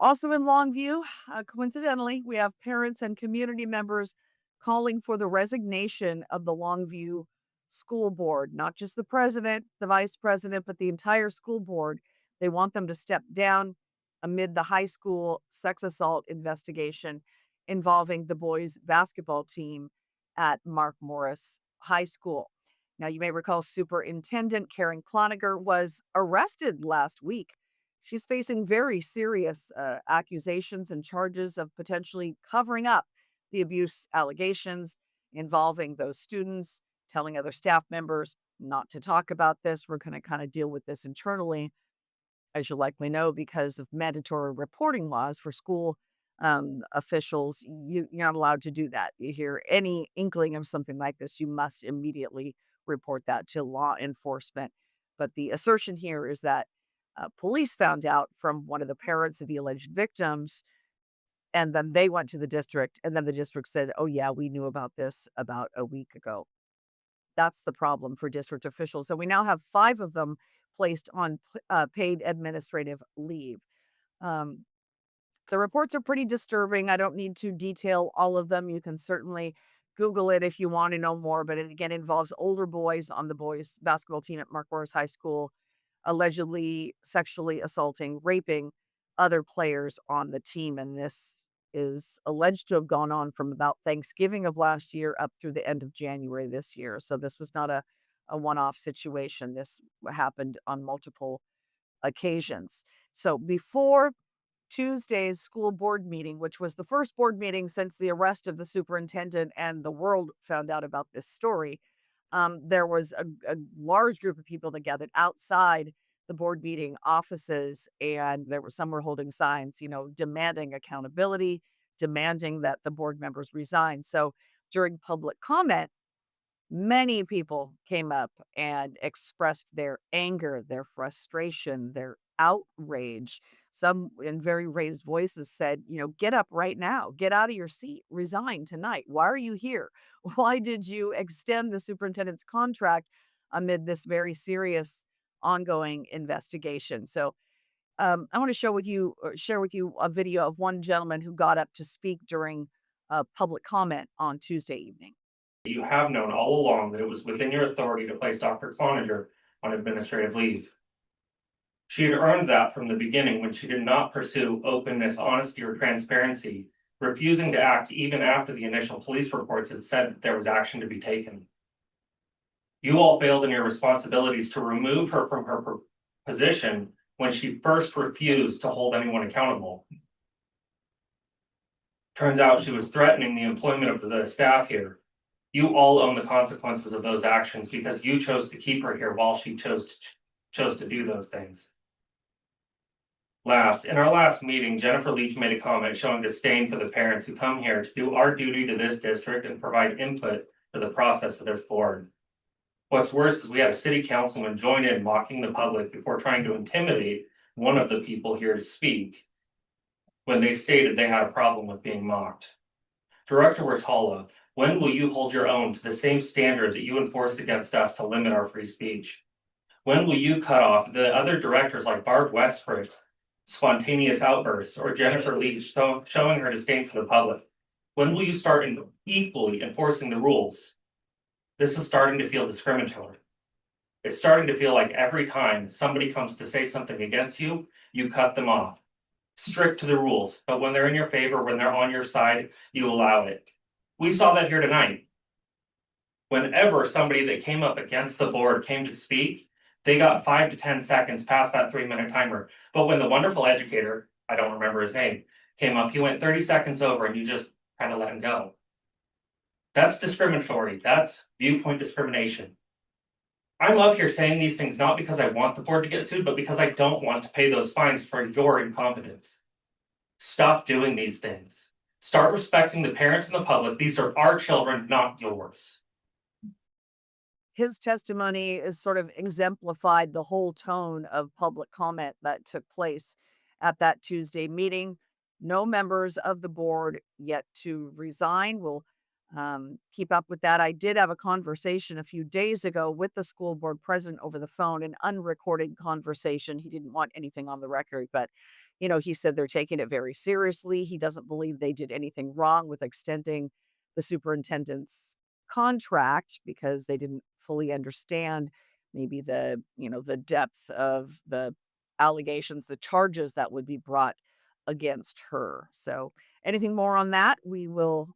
Also in Longview, coincidentally, we have parents and community members calling for the resignation of the Longview School Board, not just the president, the vice president, but the entire school board. They want them to step down amid the high school sex assault investigation involving the boys' basketball team at Mark Morris High School. Now, you may recall Superintendent Karen Cloninger was arrested last week. She's facing very serious accusations and charges of potentially covering up the abuse allegations involving those students, telling other staff members not to talk about this. We're going to kind of deal with this internally, as you likely know, because of mandatory reporting laws for school officials. You're not allowed to do that. You hear any inkling of something like this, you must immediately report that to law enforcement. But the assertion here is that police found out from one of the parents of the alleged victims, and then they went to the district, and then the district said, "Oh, yeah, we knew about this about a week ago." That's the problem for district officials. So we now have 5 of them placed on paid administrative leave. Um, the reports are pretty disturbing. I don't need to detail all of them. You can certainly Google it if you want to know more, but it again involves older boys on the boys' basketball team at Mark Morris High School, allegedly sexually assaulting, raping other players on the team. And this is alleged to have gone on from about Thanksgiving of last year up through the end of January this year. So this was not a one off situation. This happened on multiple occasions. So before Tuesday's school board meeting, which was the first board meeting since the arrest of the superintendent and the world found out about this story, there was a large group of people that gathered outside the board meeting offices, and there were some were holding signs, demanding accountability, demanding that the board members resign. So during public comment, many people came up and expressed their anger, their frustration, their outrage. Some in very raised voices said, get up right now, get out of your seat, resign tonight. Why are you here? Why did you extend the superintendent's contract amid this very serious ongoing investigation? So I want to share with you a video of one gentleman who got up to speak during public comment on Tuesday evening. You have known all along that it was within your authority to place Dr. Cloninger on administrative leave. She had earned that from the beginning when she did not pursue openness, honesty, or transparency, refusing to act even after the initial police reports had said that there was action to be taken. You all failed in your responsibilities to remove her from her position when she first refused to hold anyone accountable. Turns out she was threatening the employment of the staff here. You all own the consequences of those actions because you chose to keep her here while she chose to do those things. In our last meeting, Jennifer Leach made a comment showing disdain for the parents who come here to do our duty to this district and provide input to the process of this board. What's worse is we had a city councilman join in mocking the public before trying to intimidate one of the people here to speak when they stated they had a problem with being mocked. Director Rotala, when will you hold your own to the same standard that you enforce against us to limit our free speech? When will you cut off the other directors like Barb Westbrook's spontaneous outbursts or Jennifer Leach showing her disdain for the public? When will you start equally enforcing the rules? This is starting to feel discriminatory. It's starting to feel like every time somebody comes to say something against you, you cut them off. Strict to the rules, but when they're in your favor, when they're on your side, you allow it. We saw that here tonight. Whenever somebody that came up against the board came to speak, they got 5 to 10 seconds past that 3-minute timer. But when the wonderful educator, I don't remember his name, came up, he went 30 seconds over and you just kind of let him go. That's discriminatory. That's viewpoint discrimination. I'm up here saying these things not because I want the board to get sued, but because I don't want to pay those fines for your incompetence. Stop doing these things. Start respecting the parents and the public. These are our children, not yours. His testimony is sort of exemplified the whole tone of public comment that took place at that Tuesday meeting. No members of the board yet to resign. We'll keep up with that. I did have a conversation a few days ago with the school board president over the phone, an unrecorded conversation. He didn't want anything on the record, but He said they're taking it very seriously. He doesn't believe they did anything wrong with extending the superintendent's contract because they didn't fully understand maybe the depth of the allegations, the charges that would be brought against her. So, anything more on that, we will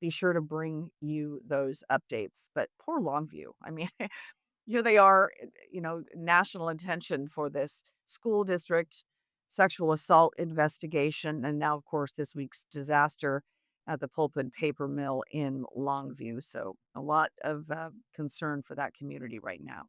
be sure to bring you those updates. But poor Longview. I mean, here they are, national attention for this school district sexual assault investigation. And now, of course, this week's disaster at the pulp and paper mill in Longview. So, a lot of concern for that community right now.